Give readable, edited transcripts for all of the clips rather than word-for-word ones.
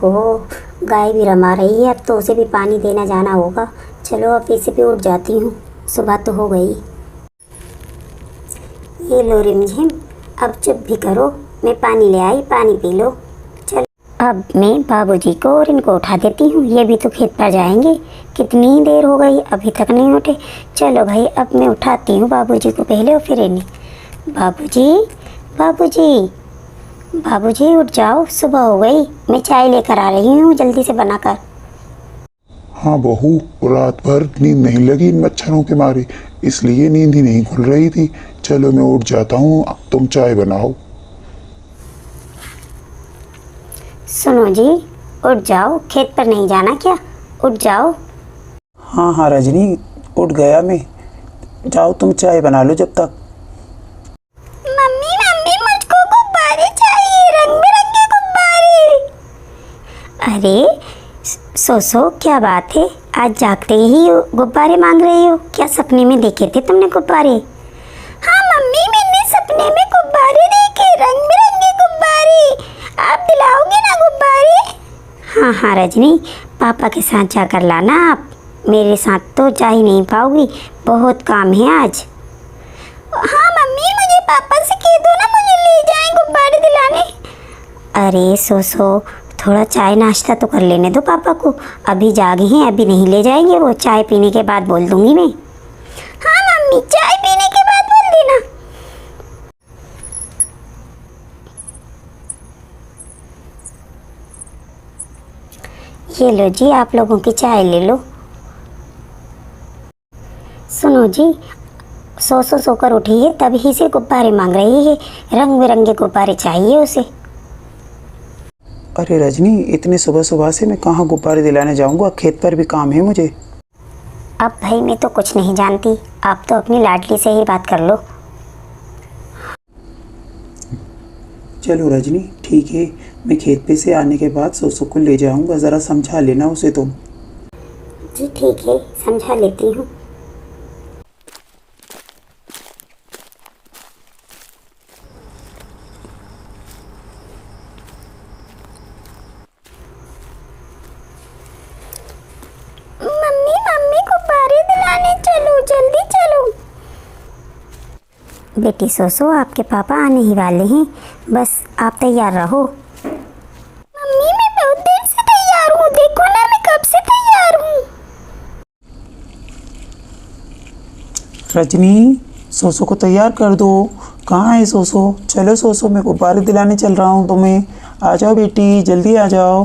ओहो, गाय भी रमा रही है, अब तो उसे भी पानी देना जाना होगा। चलो अब इसे भी उठ जाती हूँ, सुबह तो हो गई। ये लो रिमझिम, अब चुप भी करो, मैं पानी ले आई, पानी पी लो। चलो अब मैं बाबूजी को और इनको उठा देती हूँ, ये भी तो खेत पर जाएंगे। कितनी देर हो गई, अभी तक नहीं उठे। चलो भाई, अब मैं उठाती हूँ बाबूजी को पहले और फिर इन्हें। बाबूजी, बाबूजी, बाबूजी उठ जाओ, सुबह हो गई। मैं चाय लेकर आ रही हूँ, जल्दी से बनाकर। हाँ बहू, रात भर नींद नहीं लगी इन मच्छरों के मारे, इसलिए नींद ही नहीं खुल रही थी। चलो मैं उठ जाता हूँ, अब तुम चाय बनाओ। सुनो जी, उठ जाओ, खेत पर नहीं जाना क्या? उठ जाओ। हाँ हाँ रजनी, उठ गया मैं। जाओ तुम चाय बना लो जब तक। मम्मी मम्मी, मुझको गुब्बारे चाहिए, रंग बिरंगे गुब्बारे। अरे सोसो, क्या बात है, आज जागते ही गुब्बारे मांग रही हो? क्या सपने में देखे थे तुमने गुब्बारे? हाँ मम्मी, मैंने सपने में गुब्बारे देखे, रंग बिरंगे गुब्बारे। आप दिलाओगे ना गुब्बारे? हाँ हाँ रजनी, पापा के साथ जाकर लाना आप, मेरे साथ तो जा ही नहीं पाओगी, बहुत काम है आज। हाँ मम्मी, मुझे पापा से कह दो ना, मुझे ले जाएं गुब्बारे दिलाने। अरे सोसो, थोड़ा चाय नाश्ता तो कर लेने दो पापा को, अभी जागे हैं, अभी नहीं ले जाएंगे वो, चाय पीने के बाद बोल दूंगी मैं। हाँ मम्मी, चाय पीने के बाद बोल देना। ये लो जी, आप लोगों की चाय ले लो। सुनो जी, सो सोकर उठी है, तभी से गुब्बारे मांग रही है, रंग बिरंगे गुब्बारे चाहिए उसे। अरे रजनी, इतने सुबह सुबह से मैं कहाँ गुब्बारे दिलाने जाऊँगा, खेत पर भी काम है मुझे। अब भाई मैं तो कुछ नहीं जानती, आप तो अपनी लाडली से ही बात कर लो। चलो रजनी, ठीक है, मैं खेत पे से आने के बाद सोसो को ले जाऊँगा, ज़रा समझा लेना उसे तुम। जी ठीक है, समझा लेती हूँ। मम्मी मम्मी, गुब्बारे दिलाने चलो, जल्दी चलो। बेटी सोसो, आपके पापा आने ही वाले हैं, बस आप तैयार रहो। मम्मी मैं बहुत देर से तैयार हूँ, देखो ना मैं कब से तैयार हूँ। रजनी, सोसो को तैयार कर दो। कहाँ है सोसो? चलो सोसो, मैं गुब्बारे दिलाने चल रहा हूँ तुम्हें। आ जाओ बेटी, जल्दी आ जाओ।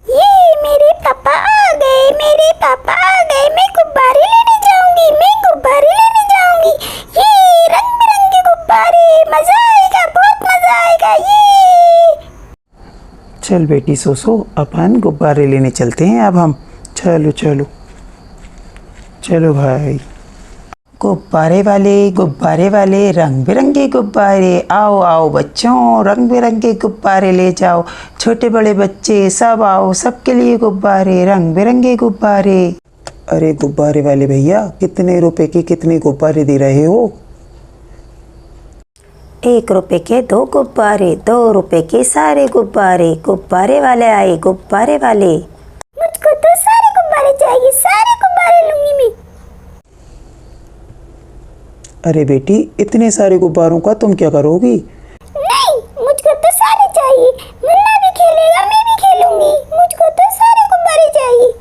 ये मेरे पापा आ गए, मेरे पापा आ गए, मैं गुब्बारे लेने जाऊंगी, मैं गुब्बारे लेने जाऊंगी। ये रंग बिरंगे गुब्बारे, मजा आएगा, बहुत मजा आएगा। ये चल बेटी सोसो, अपन गुब्बारे लेने चलते हैं अब हम। चलो चलो चलो भाई। गुब्बारे वाले, रंग बिरंगे गुब्बारे, आओ आओ बच्चों, रंग बिरंगे गुब्बारे ले जाओ। छोटे बड़े बच्चे सब आओ, सबके लिए गुब्बारे, रंग बिरंगे गुब्बारे। अरे गुब्बारे वाले भैया, कितने रुपए के कितने गुब्बारे दे रहे हो? 1 रुपए के 2 गुब्बारे, 2 रुपए के सारे गुब्बारे। गुब्बारे वाले आए, गुब्बारे वाले। मुझको तो सारे गुब्बारे चाहिए, सारे गुब्बारे लूंगी मैं। अरे बेटी, इतने सारे गुब्बारों का तुम क्या करोगी? नहीं, मुझको तो सारे चाहिए, मुन्ना भी खेलेगा, मैं भी खेलूंगी, मुझको तो सारे गुब्बारे चाहिए।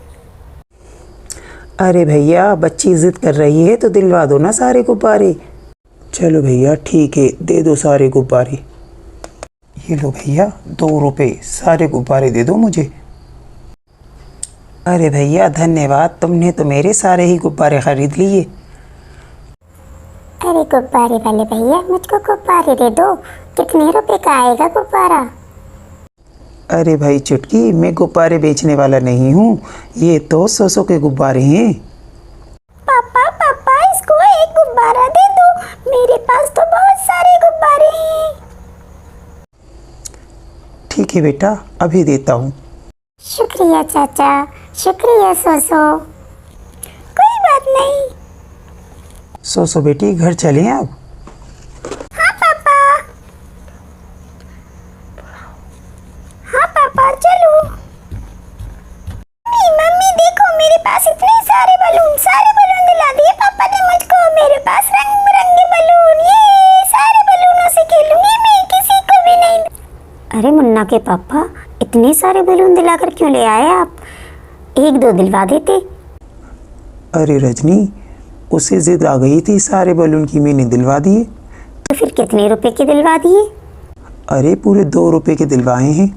अरे भैया, बच्ची जिद कर रही है तो दिलवा दो ना सारे गुब्बारे। चलो भैया ठीक है, दे दो सारे गुब्बारे। ये लो भैया, 2 रुपए, सारे गुब्बारे दे दो मुझे। अरे भैया धन्यवाद, तुमने तो मेरे सारे ही गुब्बारे खरीद लिए। अरे गुब्बारे वाले भैया, मुझको गुब्बारे दे दो, कितने रुपए का आएगा गुब्बारा? अरे भाई चुटकी, मैं गुब्बारे बेचने वाला नहीं हूँ, ये तो सोसो के गुब्बारे हैं। पापा पापा, इसको एक गुब्बारा दे दो, मेरे पास तो बहुत सारे गुब्बारे हैं। ठीक है बेटा, अभी देता हूँ। शुक्रिया चाचा, शुक्रिया सोसो। कोई बात नहीं। सोसो बेटी, घर चलें अब? हाँ पापा, हाँ पापा चलो। अरे मुन्ना के पापा, इतने सारे बलून दिलाकर क्यों ले आए आप? एक दो दिलवा देते। अरे रजनी, उसे जिद आ गई थी सारे बलून की, मैंने दिलवा दिए। तो फिर कितने रुपए के दिलवा दिए? अरे पूरे 2 रुपए के दिलवाए हैं।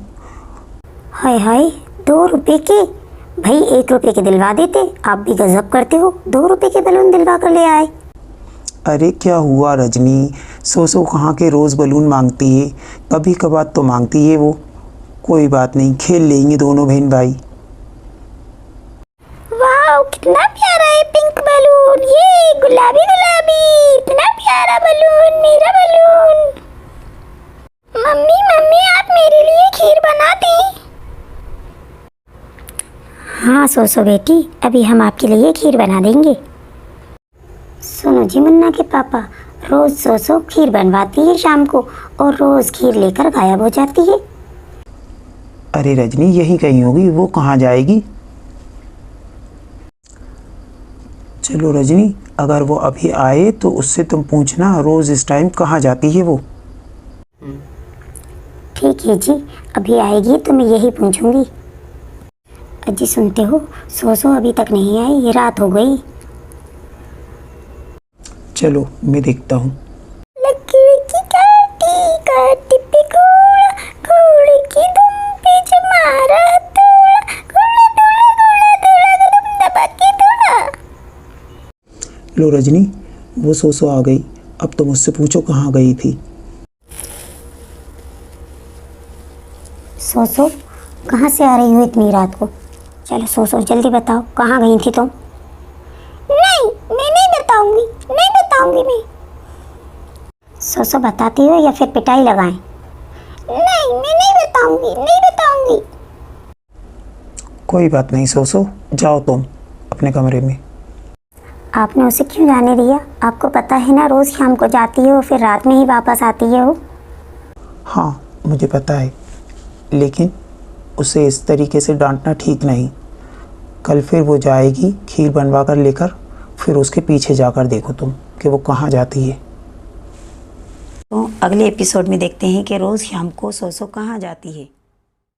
हाय हाय, 2 रुपए के? भाई 1 रुपए के दिलवा देते। आप भी गजब करते हो, 2 रुपए के बलून दिलवा कर ले आए। अरे क्या हुआ रजनी, सो कहाँ के रोज़ बलून मांगती है, कभी कभार तो मांगती है वो। कोई बात नहीं, खेल लेंगे दोनों बहन भाई। वाह, कितना प्यारा है पिंक बलून, ये गुलाबी गुलाबी, इतना प्यारा बलून, मेरा बलून। मम्मी मम्मी, आप मेरे लिए खीर बना दें। हाँ सोसो बेटी, अभी हम आपके लिए खीर बना देंगे। सुनो जी मुन्ना के पापा, रोज सोसो खीर बनवाती है शाम को और रोज खीर लेकर गायब हो जाती है। अरे रजनी, यही कहीं होगी, वो कहाँ जाएगी। चलो रजनी, अगर वो अभी आए तो उससे तुम पूछना रोज़ इस टाइम कहाँ जाती है वो। ठीक है जी, अभी आएगी तो मैं यही पूछूंगी। अजी सुनते हो, सोसो अभी तक नहीं आई, ये रात हो गई। चलो मैं देखता हूँ। लकड़ी की काटी काटी पे घोड़ा, घोड़े की दुम पे जमारा तोड़ा, घोड़ा तोड़ा घोड़ा तोड़ा दुम दबा के तोड़ा। लो रजनी, वो सोसो आ गई, अब तुम उससे पूछो कहाँ गई थी। सोसो, कहाँ से आ रही हो इतनी रात को? चलो सोसो जल्दी बताओ, कहाँ गई थी तुम? नहीं, मैं नहीं बताऊंगी, नहीं बताऊंगी मैं। सोसो बताती हो या फिर पिटाई लगाएं? नहीं, मैं नहीं बताऊंगी, नहीं बताऊंगी। कोई बात नहीं सोसो, जाओ तुम अपने कमरे में। आपने उसे क्यों जाने दिया? आपको पता है ना, रोज़ शाम को जाती है वो, फिर रात में ही वापस आती है वो। हाँ मुझे पता है, लेकिन उसे इस तरीके से डांटना ठीक नहीं। कल फिर वो जाएगी खीर बनवा कर लेकर, फिर उसके पीछे जाकर देखो तुम कि वो कहाँ जाती है। तो अगले एपिसोड में देखते हैं कि रोज़ शाम को सोसो कहाँ जाती है।